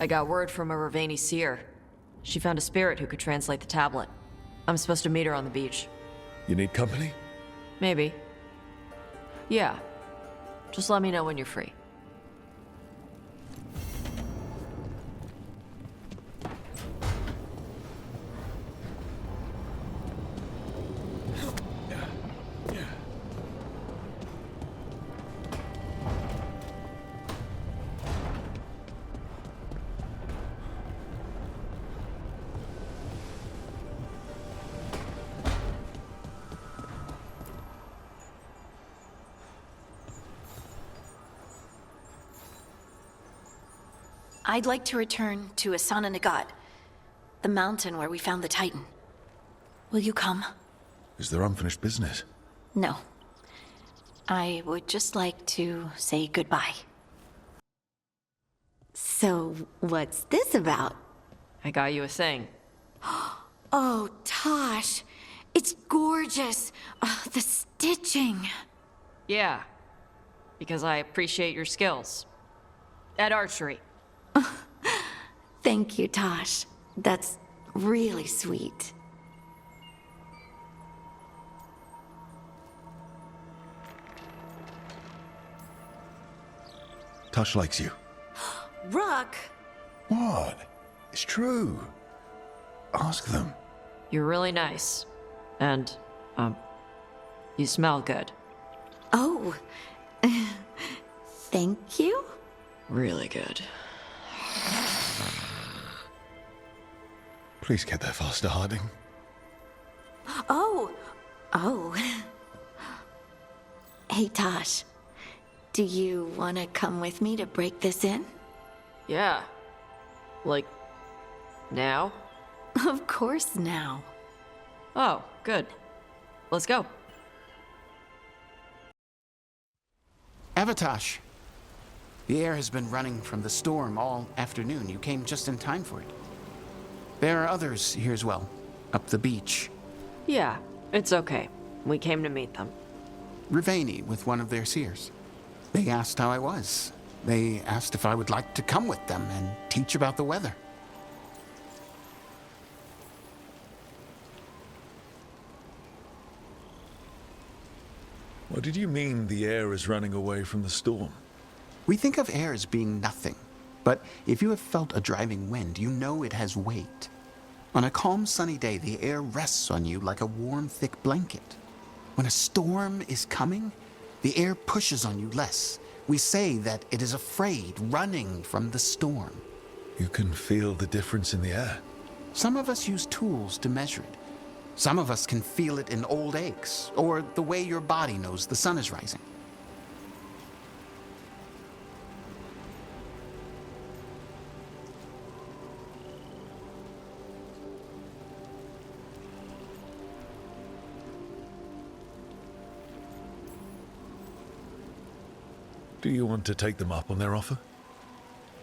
I got word from a Ravani seer. She found a spirit who could translate the tablet. I'm supposed to meet her on the beach. You need company? Maybe. Yeah. Just let me know when you're free. I'd like to return to Asana Nagat, the mountain where we found the Titan. Will you come? Is there unfinished business? No. I would just like to say goodbye. So, what's this about? I got you a thing. Oh, Taash. It's gorgeous. The stitching. Yeah. Because I appreciate your skills. At archery. Thank you, Taash. That's really sweet. Taash likes you. Rook! What? It's true. Ask them. You're really nice. And, you smell good. Oh. Thank you? Really good. Please get there faster, Harding. Oh. Hey, Taash. Do you want to come with me to break this in? Yeah. Like, now? Of course now. Oh, good. Let's go. Taash. The air has been running from the storm all afternoon. You came just in time for it. There are others here as well, up the beach. Yeah, it's okay. We came to meet them. Ravani with one of their seers. They asked how I was. They asked if I would like to come with them and teach about the weather. What did you mean the air is running away from the storm? We think of air as being nothing, but if you have felt a driving wind, you know it has weight. On a calm, sunny day, the air rests on you like a warm, thick blanket. When a storm is coming, the air pushes on you less. We say that it is afraid, running from the storm. You can feel the difference in the air. Some of us use tools to measure it. Some of us can feel it in old aches, or the way your body knows the sun is rising. Do you want to take them up on their offer?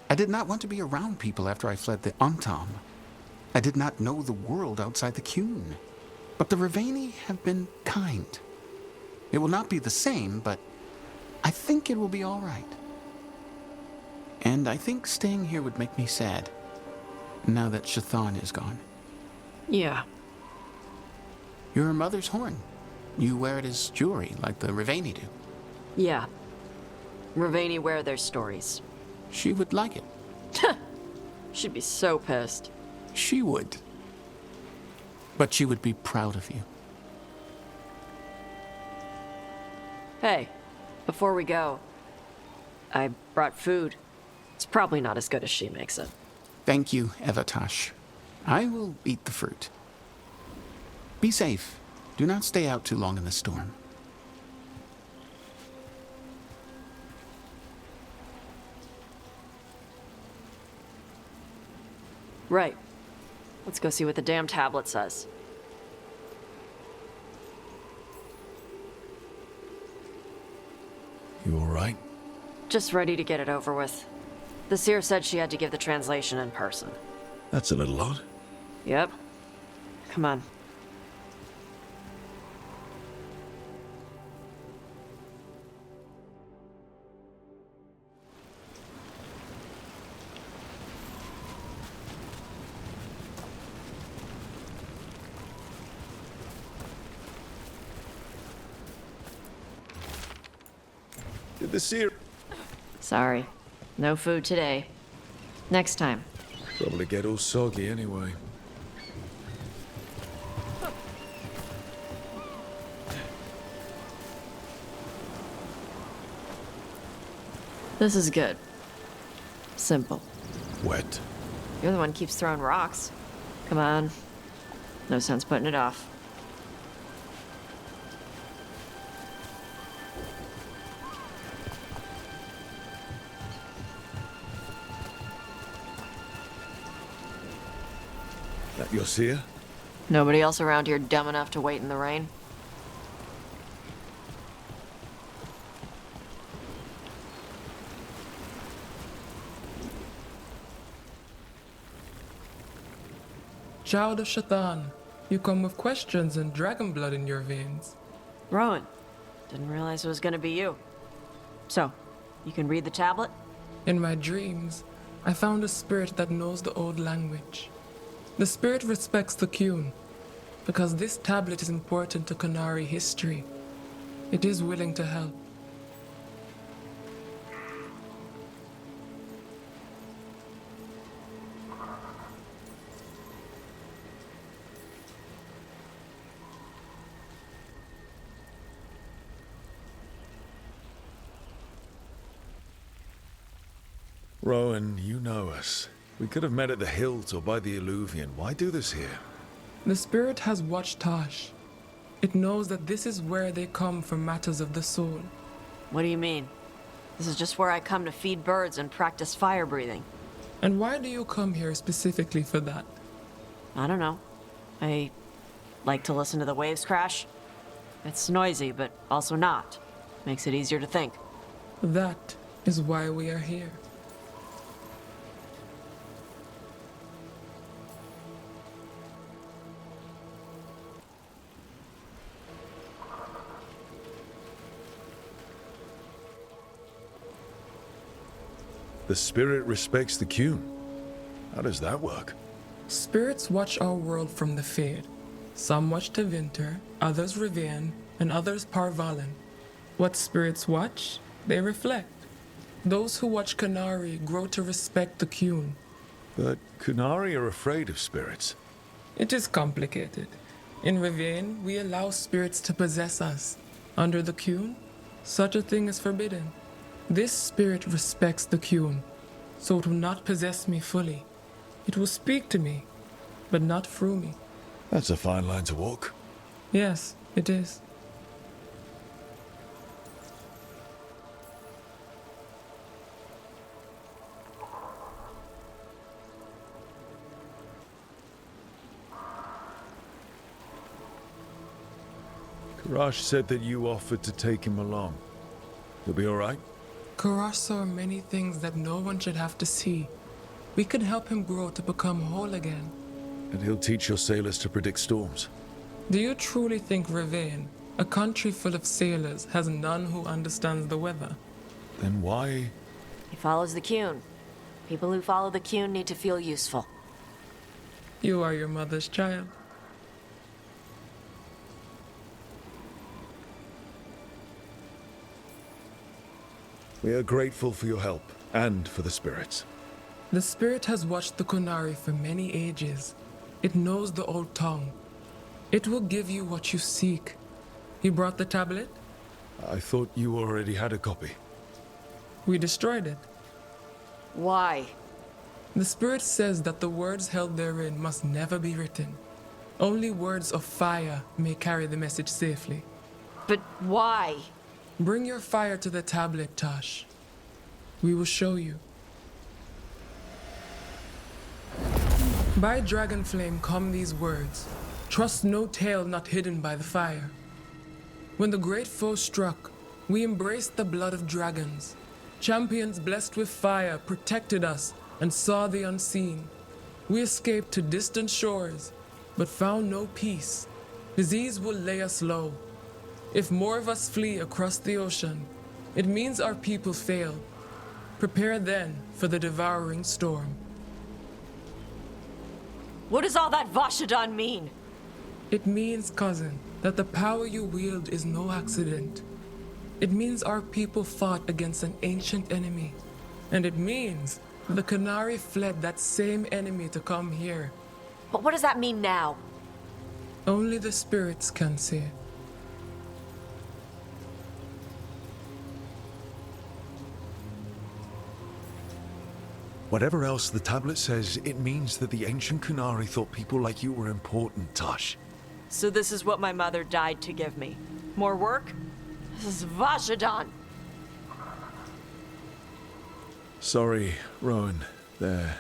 I did not want to be around people after I fled the Antam. I did not know the world outside the Qun. But the Ravani have been kind. It will not be the same, but I think it will be all right. And I think staying here would make me sad, now that Shathan is gone. Yeah. Your mother's horn. You wear it as jewelry, like the Ravani do. Yeah. Ravani wear their stories. She would like it. She'd be so pissed. She would. But she would be proud of you. Hey, before we go, I brought food. It's probably not as good as she makes it. Thank you, Taash. I will eat the fruit. Be safe. Do not stay out too long in the storm. Right. Let's go see what the damn tablet says. You all right? Just ready to get it over with. The seer said she had to give the translation in person. That's a little odd. Yep. Come on. Did the seer Sorry. No food today. Next time. probably get all soggy anyway? This is good. Simple. Wet. You're the one who keeps throwing rocks. Come on. No sense putting it off. That your seer? Nobody else around here dumb enough to wait in the rain? Child of Shaitan, you come with questions and dragon blood in your veins. Rowan. Didn't realize it was gonna be you. So, you can read the tablet? In my dreams, I found a spirit that knows the old language. The spirit respects the Qun, because this tablet is important to Qunari history. It is willing to help. Rowan, you know us. We could have met at the hills or by the Alluvion. Why do this here? The spirit has watched Taash. It knows that this is where they come for matters of the soul. What do you mean? This is just where I come to feed birds and practice fire breathing. And why do you come here specifically for that? I don't know. I like to listen to the waves crash. It's noisy, but also not. Makes it easier to think. That is why we are here. The spirit respects the Qun. How does that work? Spirits watch our world from the Fade. Some watch Tevinter, others Rivian, and others Parvalen. What spirits watch, they reflect. Those who watch Qunari grow to respect the Qun. But Qunari are afraid of spirits. It is complicated. In Rivian, we allow spirits to possess us. Under the Qun, such a thing is forbidden. This spirit respects the Qun, so it will not possess me fully. It will speak to me, but not through me. That's a fine line to walk. Yes, it is. Karash said that you offered to take him along. He'll be all right? Karash saw many things that no one should have to see. We could help him grow to become whole again. And he'll teach your sailors to predict storms. Do you truly think Rivain, a country full of sailors, has none who understands the weather? Then why? He follows the Qun. People who follow the Qun need to feel useful. You are your mother's child. We are grateful for your help, and for the spirits. The spirit has watched the Qunari for many ages. It knows the old tongue. It will give you what you seek. You brought the tablet? I thought you already had a copy. We destroyed it. Why? The spirit says that the words held therein must never be written. Only words of fire may carry the message safely. But why? Bring your fire to the tablet, Taash. We will show you. By dragon flame come these words. Trust no tale not hidden by the fire. When the great foe struck, we embraced the blood of dragons. Champions blessed with fire protected us and saw the unseen. We escaped to distant shores, but found no peace. Disease will lay us low. If more of us flee across the ocean, it means our people fail. Prepare then for the devouring storm. What does all that Vashadan mean? It means, cousin, that the power you wield is no accident. It means our people fought against an ancient enemy. And it means the Qunari fled that same enemy to come here. But what does that mean now? Only the spirits can see. Whatever else the tablet says, it means that the ancient Qunari thought people like you were important, Taash. So this is what my mother died to give me. More work? This is Vashadan. Sorry, Rowan. They're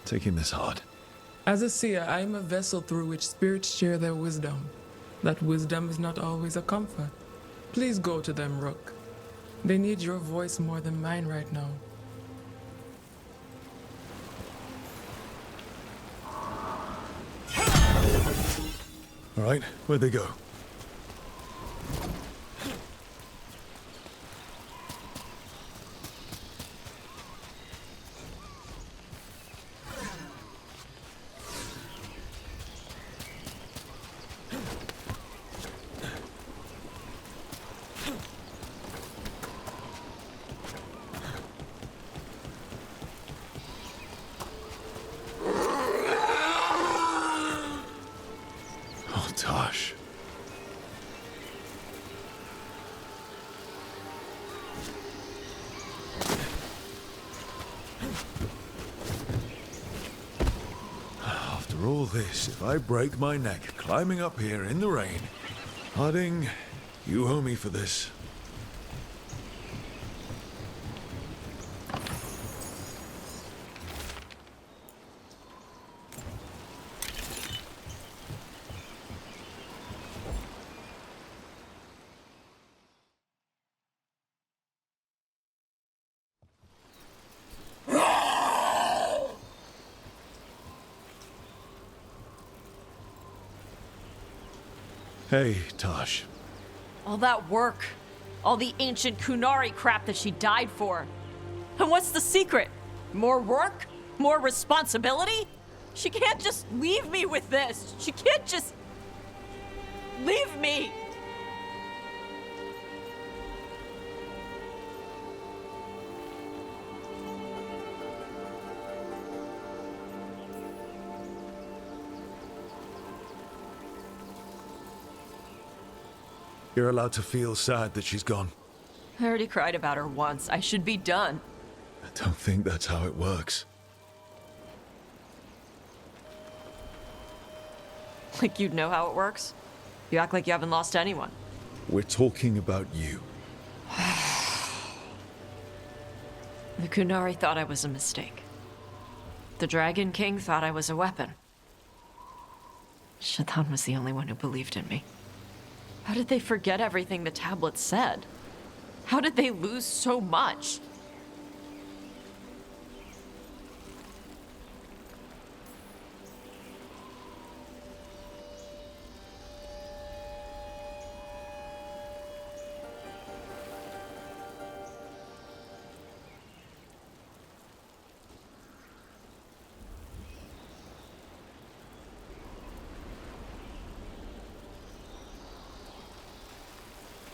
taking this hard. As a seer, I am a vessel through which spirits share their wisdom. That wisdom is not always a comfort. Please go to them, Rook. They need your voice more than mine right now. All right, where'd they go? Oh, Taash. After all this, if I break my neck climbing up here in the rain, Harding, you owe me for this. Hey, Taash. All that work. All the ancient Qunari crap that she died for. And what's the secret? More work? More responsibility? She can't just leave me with this. She can't just... leave me! You're allowed to feel sad that she's gone. I already cried about her once. I should be done. I don't think that's how it works. Like you'd know how it works? You act like you haven't lost anyone. We're talking about you. The Qunari thought I was a mistake. The Dragon King thought I was a weapon. Shaitan was the only one who believed in me. How did they forget everything the tablet said? How did they lose so much?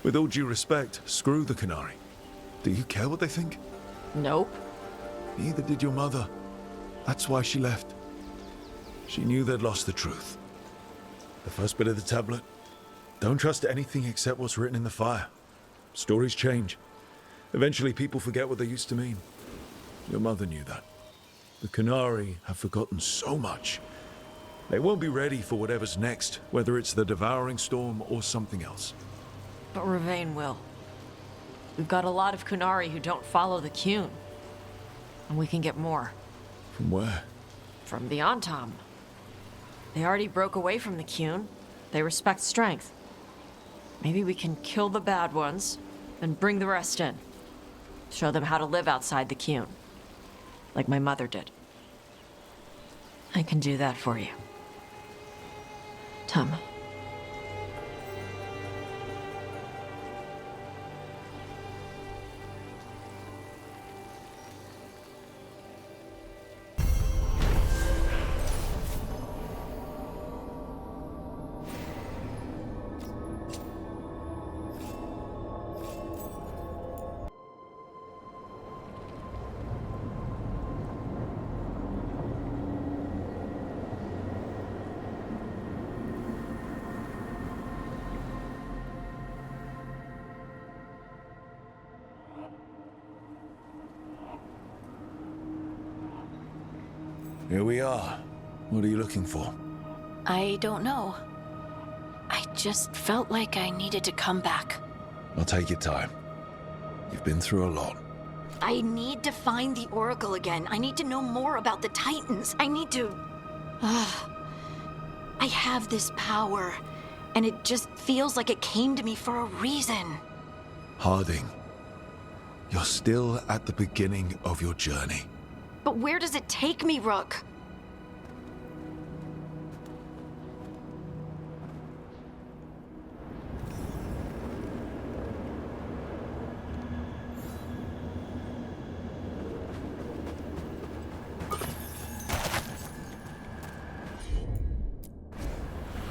With all due respect, screw the Qunari. Do you care what they think? Nope. Neither did your mother. That's why she left. She knew they'd lost the truth. The first bit of the tablet. Don't trust anything except what's written in the fire. Stories change. Eventually people forget what they used to mean. Your mother knew that. The Qunari have forgotten so much. They won't be ready for whatever's next, whether it's the devouring storm or something else. But Ravain will. We've got a lot of Qunari who don't follow the Qun. And we can get more. From where? From the Antam. They already broke away from the Qun. They respect strength. Maybe we can kill the bad ones, and bring the rest in. Show them how to live outside the Qun. Like my mother did. I can do that for you. Tama. Here we are. What are you looking for? I don't know. I just felt like I needed to come back. I'll take your time. You've been through a lot. I need to find the Oracle again. I need to know more about the Titans. I need to... I have this power, and it just feels like it came to me for a reason. Harding, you're still at the beginning of your journey. But where does it take me, Rook?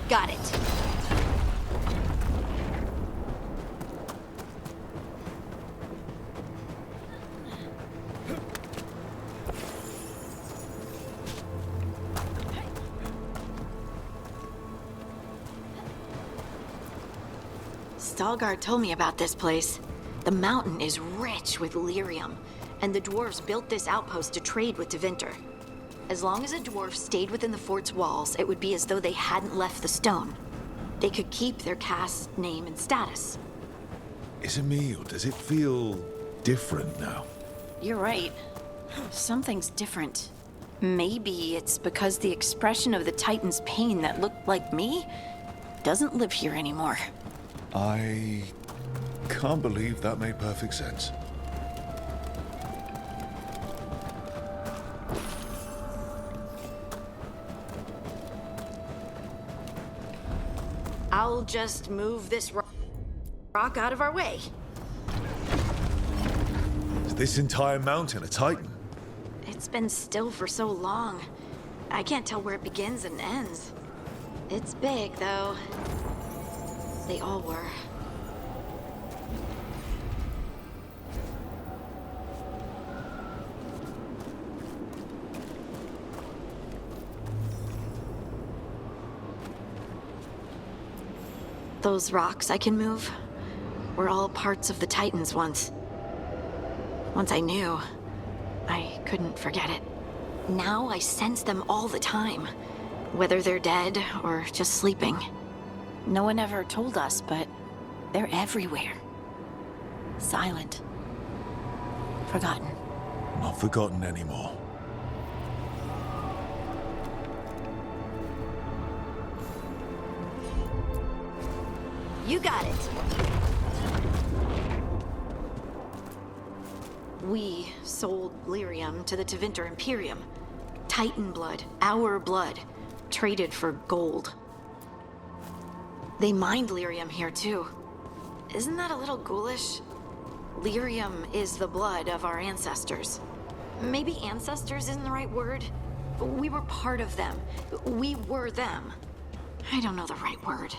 Got it. Veilguard told me about this place. The mountain is rich with lyrium, and the dwarves built this outpost to trade with Tevinter. As long as a dwarf stayed within the fort's walls, it would be as though they hadn't left the stone. They could keep their caste name and status. Is it me, or does it feel different now? You're right. Something's different. Maybe it's because the expression of the Titan's pain that looked like me doesn't live here anymore. I can't believe that made perfect sense. I'll just move this rock out of our way. Is this entire mountain a Titan? It's been still for so long. I can't tell where it begins and ends. It's big, though. They all were. Those rocks I can move were all parts of the Titans once. Once I knew, I couldn't forget it. Now I sense them all the time, whether they're dead or just sleeping. No one ever told us, but they're everywhere. Silent. Forgotten. Not forgotten anymore. You got it. We sold lyrium to the Tevinter Imperium. Titan blood, our blood, traded for gold. They mined lyrium here too. Isn't that a little ghoulish? Lyrium is the blood of our ancestors. Maybe ancestors isn't the right word. We were part of them. We were them. I don't know the right word.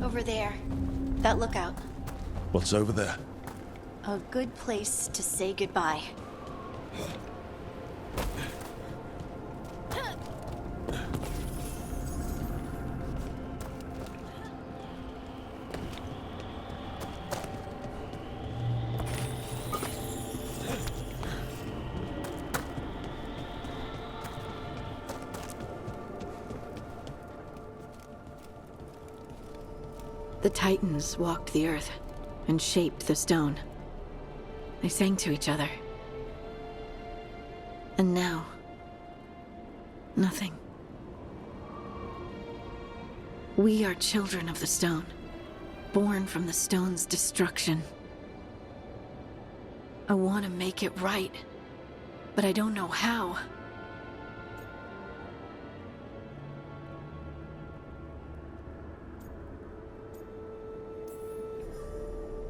Over there. That lookout. What's over there? A good place to say goodbye. The Titans walked the earth and shaped the stone. They sang to each other. And now, nothing. We are children of the stone, born from the stone's destruction. I want to make it right, but I don't know how.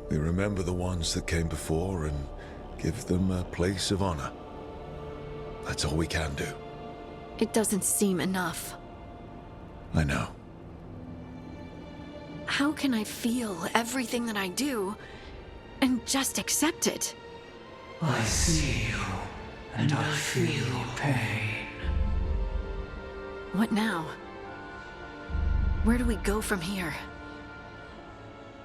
We remember the ones that came before and give them a place of honor. That's all we can do. It doesn't seem enough. I know. How can I feel everything that I do and just accept it? I see you, and I feel your pain. What now? Where do we go from here?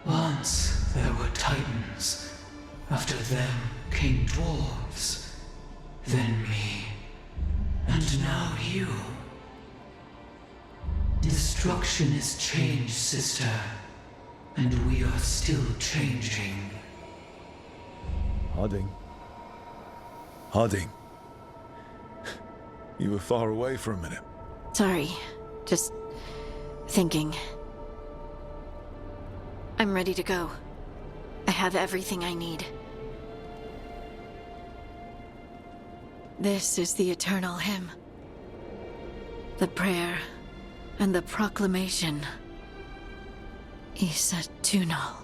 Once there were titans. After them came dwarves. Then me. And now you. Destruction is change, sister. And we are still changing. Harding. Harding. You were far away for a minute. Sorry, just thinking. I'm ready to go. I have everything I need. This is the eternal hymn. The prayer and the proclamation. Isa Tunal.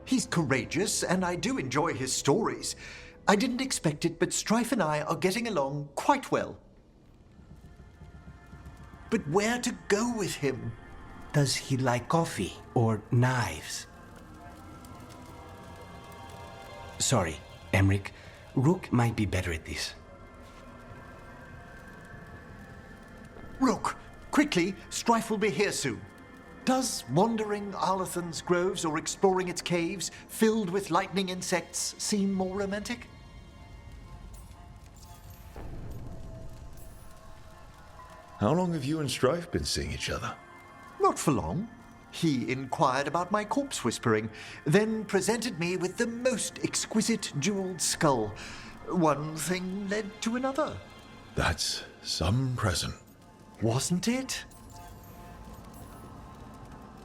He's courageous, and I do enjoy his stories. I didn't expect it, but Strife and I are getting along quite well. But where to go with him? Does he like coffee or knives? Sorry, Emric. Rook might be better at this. Rook, quickly, Strife will be here soon. Does wandering Arlathan's groves or exploring its caves, filled with lightning insects, seem more romantic? How long have you and Strife been seeing each other? Not for long. He inquired about my corpse whispering, then presented me with the most exquisite jeweled skull. One thing led to another. That's some present. Wasn't it?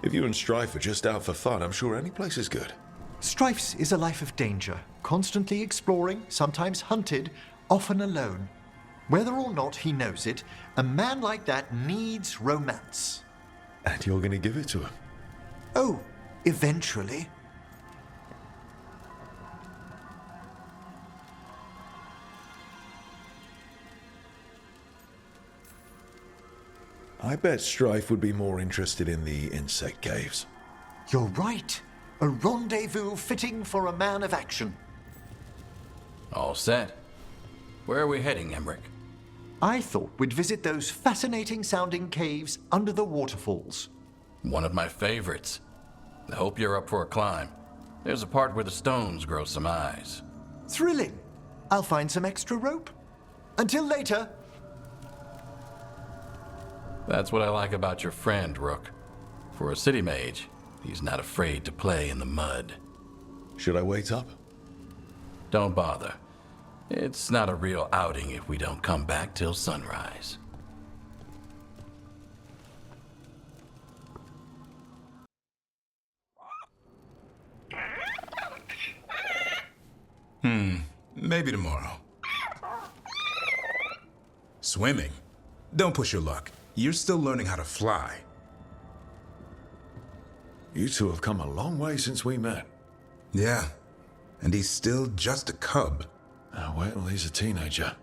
If you and Strife are just out for fun, I'm sure any place is good. Strife's is a life of danger, constantly exploring, sometimes hunted, often alone. Whether or not he knows it, a man like that needs romance. And you're going to give it to him? Oh, eventually. I bet Strife would be more interested in the insect caves. You're right. A rendezvous fitting for a man of action. All set. Where are we heading, Emric? I thought we'd visit those fascinating-sounding caves under the waterfalls. One of my favorites. I hope you're up for a climb. There's a part where the stones grow some eyes. Thrilling. I'll find some extra rope. Until later. That's what I like about your friend, Rook. For a city mage, he's not afraid to play in the mud. Should I wait up? Don't bother. It's not a real outing if we don't come back till sunrise. Maybe tomorrow. Swimming? Don't push your luck. You're still learning how to fly. You two have come a long way since we met. Yeah, and he's still just a cub. Wait till he's a teenager.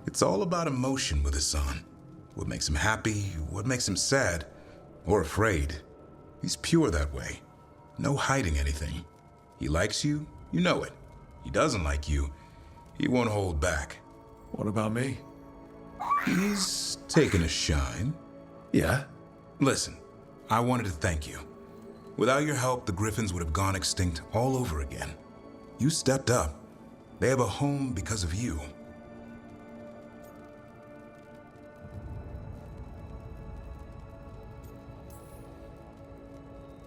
It's all about emotion with his son. What makes him happy, what makes him sad, or afraid. He's pure that way. No hiding anything. He likes you, you know it. He doesn't like you, he won't hold back. What about me? He's taken a shine. Yeah? Listen, I wanted to thank you. Without your help, the Griffins would have gone extinct all over again. You stepped up. They have a home because of you.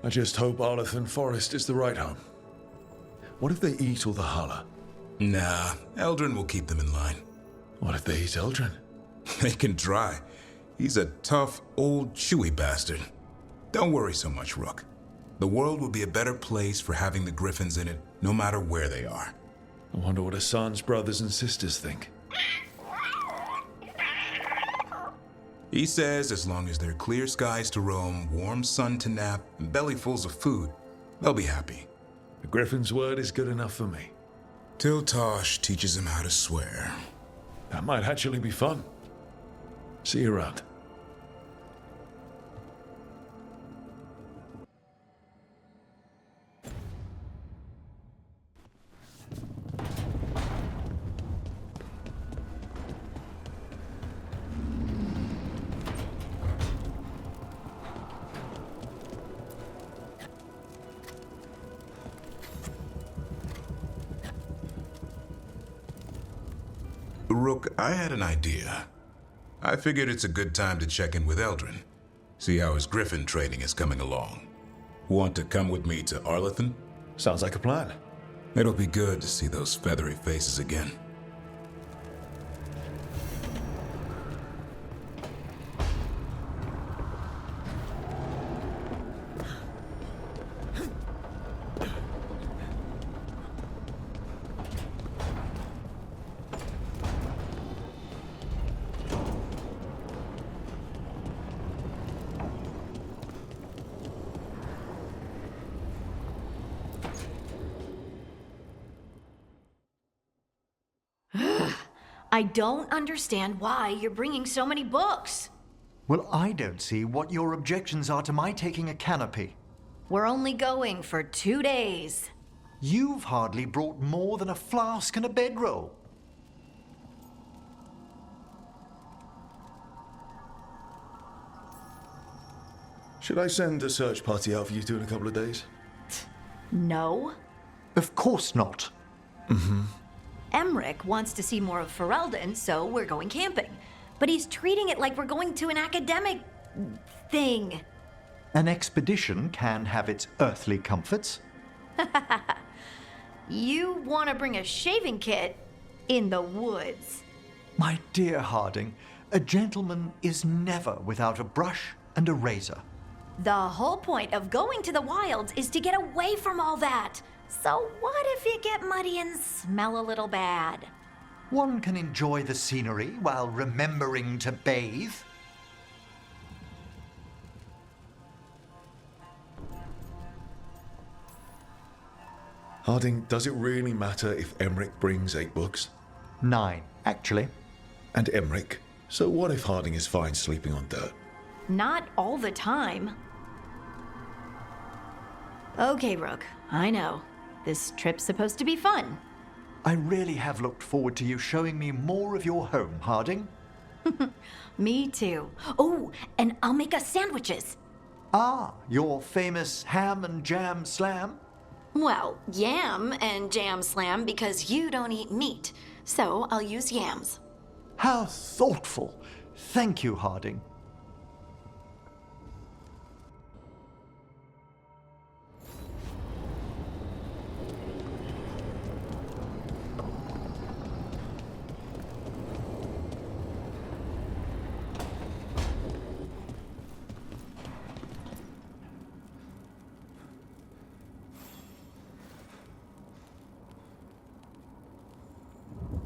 I just hope Arlathan Forest is the right home. What if they eat all the Hala? Nah, Eldrin will keep them in line. What if they eat Eldrin? They can try. He's a tough, old, chewy bastard. Don't worry so much, Rook. The world will be a better place for having the Griffins in it, no matter where they are. I wonder what Hassan's brothers and sisters think. He says as long as there are clear skies to roam, warm sun to nap, and bellyfuls of food, they'll be happy. A griffin's word is good enough for me. Till Taash teaches him how to swear. That might actually be fun. See you around. Rook, I had an idea. I figured it's a good time to check in with Eldrin. See how his griffin training is coming along. Want to come with me to Arlethan? Sounds like a plan. It'll be good to see those feathery faces again. I don't understand why you're bringing so many books. Well, I don't see what your objections are to my taking a canopy. We're only going for 2 days. You've hardly brought more than a flask and a bedroll. Should I send a search party out for you two in a couple of days? No. Of course not. Emmerich wants to see more of Ferelden, so we're going camping. But he's treating it like we're going to an academic thing. An expedition can have its earthly comforts. You want to bring a shaving kit in the woods. My dear Harding, a gentleman is never without a brush and a razor. The whole point of going to the wilds is to get away from all that. So what if you get muddy and smell a little bad? One can enjoy the scenery while remembering to bathe. Harding, does it really matter if Emmerich brings 8 books? 9, actually. And Emmerich? So what if Harding is fine sleeping on dirt? Not all the time. Okay, Rook, I know. This trip's supposed to be fun. I really have looked forward to you showing me more of your home, Harding. Me too. Oh, and I'll make us sandwiches. Ah, your famous ham and jam slam? Well, yam and jam slam because you don't eat meat. So I'll use yams. How thoughtful. Thank you, Harding.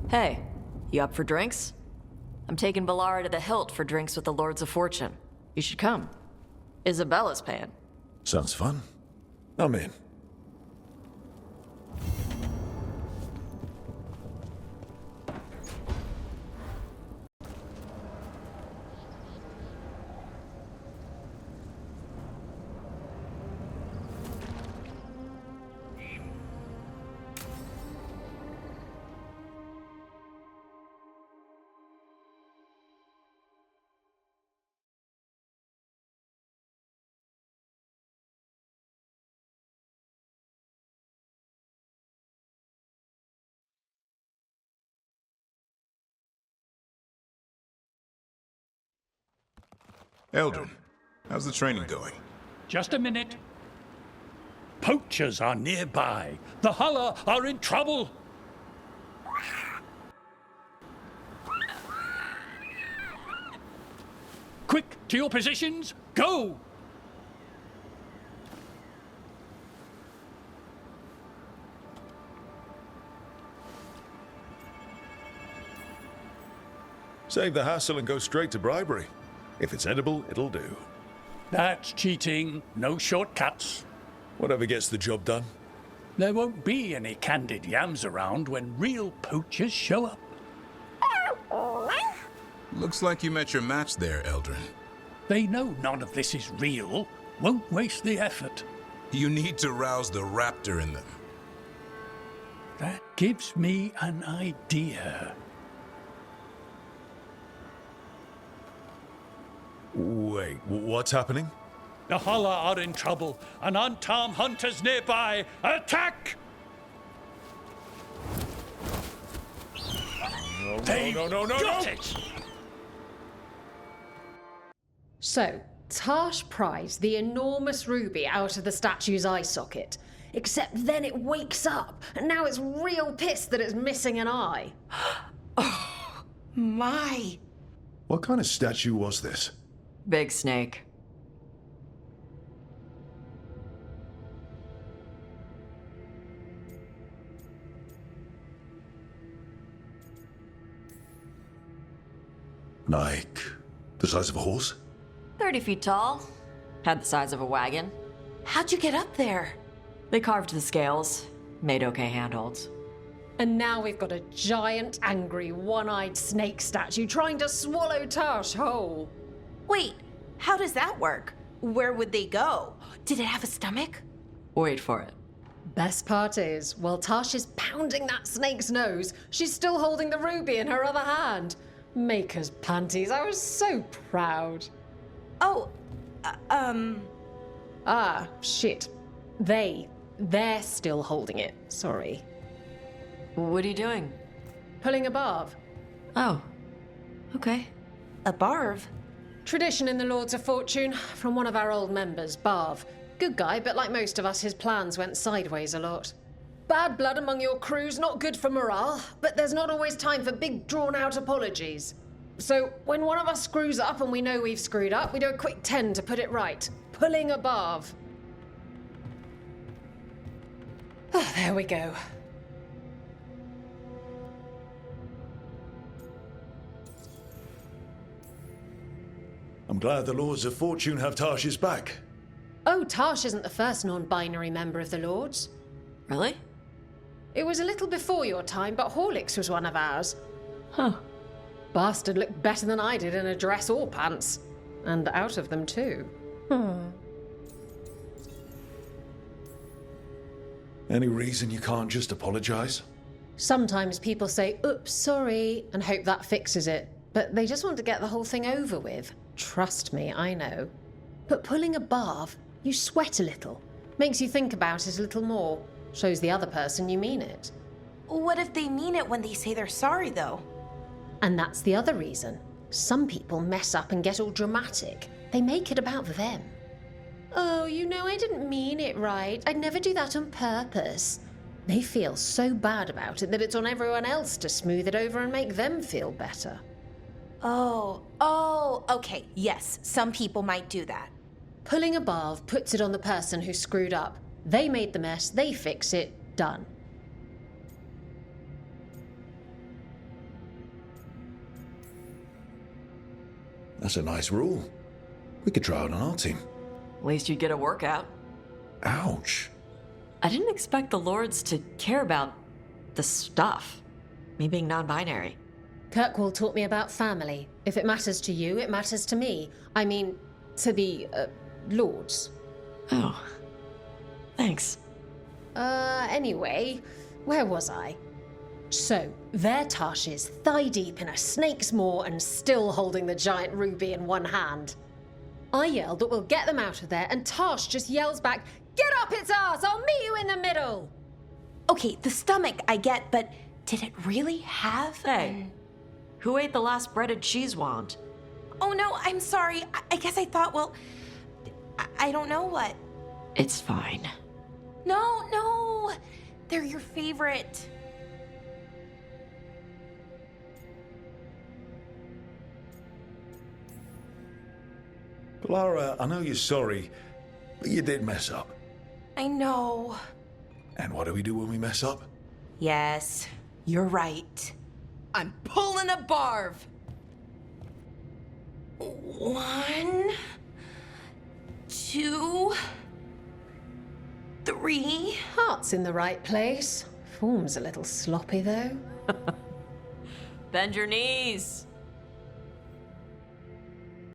Hey, you up for drinks? I'm taking Valara to the Hilt for drinks with the Lords of Fortune. You should come. Isabella's paying. Sounds fun. I'm in. Eldrin, how's the training going? Just a minute. Poachers are nearby. The Hulla are in trouble. Quick, to your positions. Go! Save the hassle and go straight to bribery. If it's edible, it'll do. That's cheating. No shortcuts. Whatever gets the job done. There won't be any candied yams around when real poachers show up. Looks like you met your match there, Eldrin. They know none of this is real. Won't waste the effort. You need to rouse the raptor in them. That gives me an idea. Wait, what's happening? The Hala are in trouble, and unarmed hunters nearby. Attack! They got it! So, Taash pries the enormous ruby out of the statue's eye socket. Except then it wakes up, and now it's real pissed that it's missing an eye. Oh, my. What kind of statue was this? Big snake. Like, the size of a horse? 30 feet tall. Had the size of a wagon. How'd you get up there? They carved the scales. Made okay handholds. And now we've got a giant, angry, one-eyed snake statue trying to swallow Taash whole. Wait, how does that work? Where would they go? Did it have a stomach? Wait for it. Best part is, while Taash is pounding that snake's nose, she's still holding the ruby in her other hand. Maker's panties, I was so proud. Oh, Ah, shit. They're still holding it, sorry. What are you doing? Pulling a barb. Oh, okay. A barv? Tradition in the Lords of Fortune, from one of our old members, Barv. Good guy, but like most of us, his plans went sideways a lot. Bad blood among your crew's not good for morale, but there's not always time for big, drawn-out apologies. So, when one of us screws up and we know we've screwed up, we do a quick 10 to put it right. Pulling a barv. Oh, there we go. I'm glad the Lords of Fortune have Taash's back. Oh, Taash isn't the first non-binary member of the Lords. Really? It was a little before your time, but Horlicks was one of ours. Huh. Bastard looked better than I did in a dress or pants. And out of them, too. Any reason you can't just apologize? Sometimes people say, oops, sorry, and hope that fixes it. But they just want to get the whole thing over with. Trust me, I know. But pulling a barv, you sweat a little. Makes you think about it a little more. Shows the other person you mean it. What if they mean it when they say they're sorry, though? And that's the other reason. Some people mess up and get all dramatic. They make it about them. Oh, you know, I didn't mean it right. I'd never do that on purpose. They feel so bad about it that it's on everyone else to smooth it over and make them feel better. Oh, okay, yes, some people might do that. Pulling a barv puts it on the person who screwed up. They made the mess, they fix it, done. That's a nice rule. We could try it on our team. At least you'd get a workout. Ouch. I didn't expect the Lords to care about the stuff. Me being non-binary. Kirkwall taught me about family. If it matters to you, it matters to me. I mean, to the, Lords. Oh. Thanks. Anyway, where was I? So, there Taash is, thigh-deep in a snake's maw and still holding the giant ruby in one hand. I yelled that we'll get them out of there, and Taash just yells back, "Get up its ass! I'll meet you in the middle!" Okay, the stomach I get, but did it really have... Hey, who ate the last breaded cheese wand? Oh no, I'm sorry. I guess I thought, well... I don't know what. It's fine. No! They're your favorite. Clara, I know you're sorry, but you did mess up. I know. And what do we do when we mess up? Yes, you're right. I'm pulling a barv. 1, 2, 3. Heart's in the right place. Form's a little sloppy, though. Bend your knees.